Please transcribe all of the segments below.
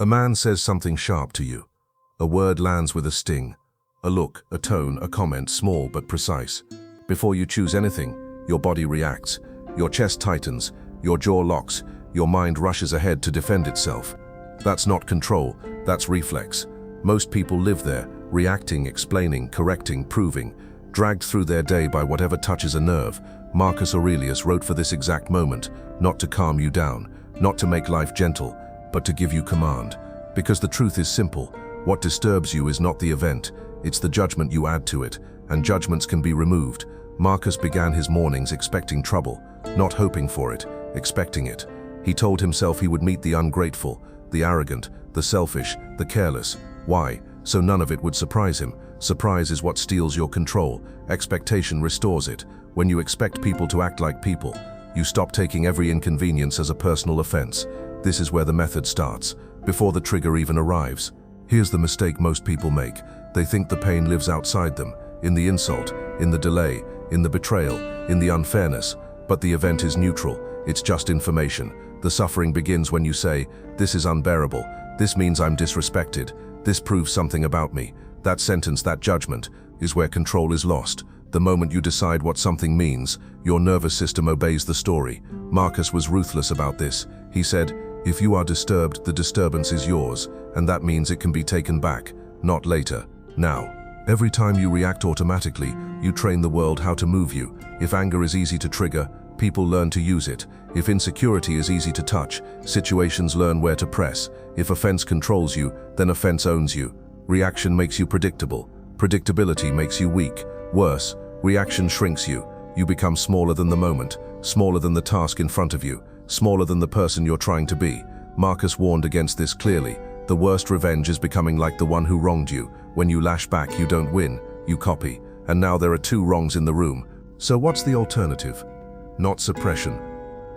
A man says something sharp to you. A word lands with a sting. A look, a tone, a comment, small but precise. Before you choose anything, your body reacts. Your chest tightens, your jaw locks, your mind rushes ahead to defend itself. That's not control, that's reflex. Most people live there, reacting, explaining, correcting, proving, dragged through their day by whatever touches a nerve. Marcus Aurelius wrote for this exact moment, not to calm you down, not to make life gentle, but to give you command. Because the truth is simple, what disturbs you is not the event, it's the judgment you add to it, and judgments can be removed. Marcus began his mornings expecting trouble, not hoping for it, expecting it. He told himself he would meet the ungrateful, the arrogant, the selfish, the careless. Why? So none of it would surprise him. Surprise is what steals your control. Expectation restores it. When you expect people to act like people, you stop taking every inconvenience as a personal offense. This is where the method starts, before the trigger even arrives. Here's the mistake most people make. They think the pain lives outside them, in the insult, in the delay, in the betrayal, in the unfairness. But the event is neutral. It's just information. The suffering begins when you say, "This is unbearable. This means I'm disrespected. This proves something about me." That sentence, that judgment, is where control is lost. The moment you decide what something means, your nervous system obeys the story. Marcus was ruthless about this. He said, "If you are disturbed, the disturbance is yours, and that means it can be taken back, not later, now." Every time you react automatically, you train the world how to move you. If anger is easy to trigger, people learn to use it. If insecurity is easy to touch, situations learn where to press. If offense controls you, then offense owns you. Reaction makes you predictable. Predictability makes you weak. Worse, reaction shrinks you. You become smaller than the moment, smaller than the task in front of you, smaller than the person you're trying to be. Marcus warned against this clearly. The worst revenge is becoming like the one who wronged you. When you lash back, you don't win, you copy. And now there are two wrongs in the room. So what's the alternative? Not suppression.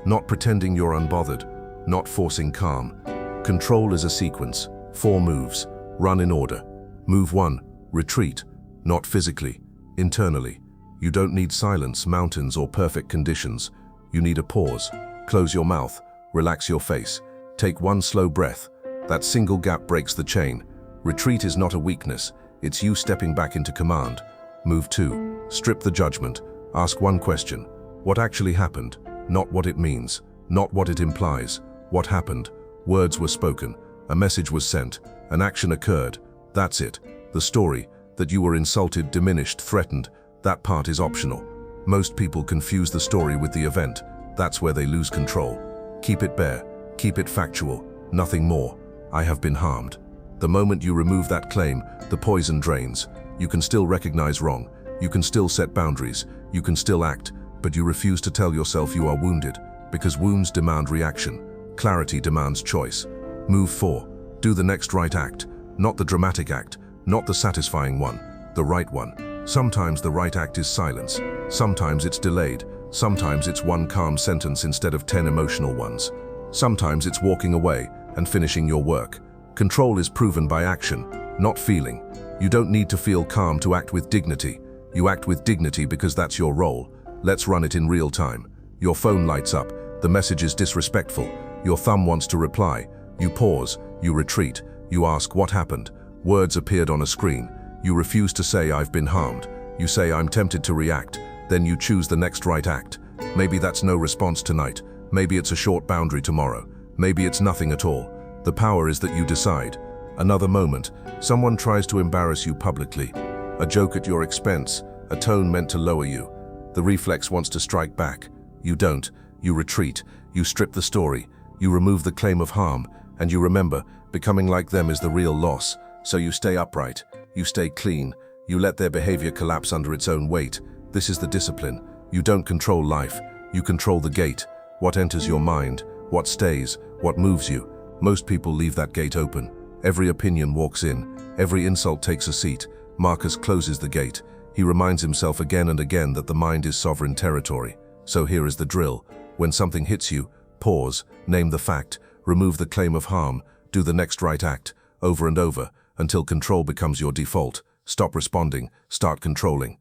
Not pretending you're unbothered. Not forcing calm. Control is a sequence. 4 moves. Run in order. Move 1. Retreat. Not physically. Internally. You don't need silence, mountains, or perfect conditions. You need a pause. Close your mouth. Relax your face. Take 1 slow breath. That single gap breaks the chain. Retreat is not a weakness. It's you stepping back into command. Move 2. Strip the judgment. Ask 1 question. What actually happened? Not what it means. Not what it implies. What happened? Words were spoken. A message was sent. An action occurred. That's it. The story, that you were insulted, diminished, threatened, that part is optional. Most people confuse the story with the event. That's where they lose control. Keep it bare. Keep it factual. Nothing more. I have been harmed. The moment you remove that claim, the poison drains. You can still recognize wrong. You can still set boundaries. You can still act, but you refuse to tell yourself you are wounded, because wounds demand reaction. Clarity demands choice. Move 4. Do the next right act. Not the dramatic act. Not the satisfying one. The right one. Sometimes the right act is silence. Sometimes it's delayed. Sometimes it's 1 calm sentence instead of 10 emotional ones. Sometimes it's walking away and finishing your work. Control is proven by action, not feeling. You don't need to feel calm to act with dignity. You act with dignity because that's your role. Let's run it in real time. Your phone lights up. The message is disrespectful. Your thumb wants to reply. You pause. You retreat. You ask, what happened? Words appeared on a screen. You refuse to say, I've been harmed. You say, I'm tempted to react. Then you choose the next right act. Maybe that's no response tonight. Maybe it's a short boundary tomorrow. Maybe it's nothing at all. The power is that you decide. Another moment, someone tries to embarrass you publicly. A joke at your expense, a tone meant to lower you. The reflex wants to strike back. You don't. You retreat. You strip the story. You remove the claim of harm. And you remember, becoming like them is the real loss. So you stay upright. You stay clean. You let their behavior collapse under its own weight. This is the discipline. You don't control life. You control the gate. What enters your mind, what stays, what moves you. Most people leave that gate open. Every opinion walks in. Every insult takes a seat. Marcus closes the gate. He reminds himself again and again that the mind is sovereign territory. So here is the drill. When something hits you, pause, name the fact, remove the claim of harm, do the next right act, over and over, until control becomes your default. Stop responding, start controlling.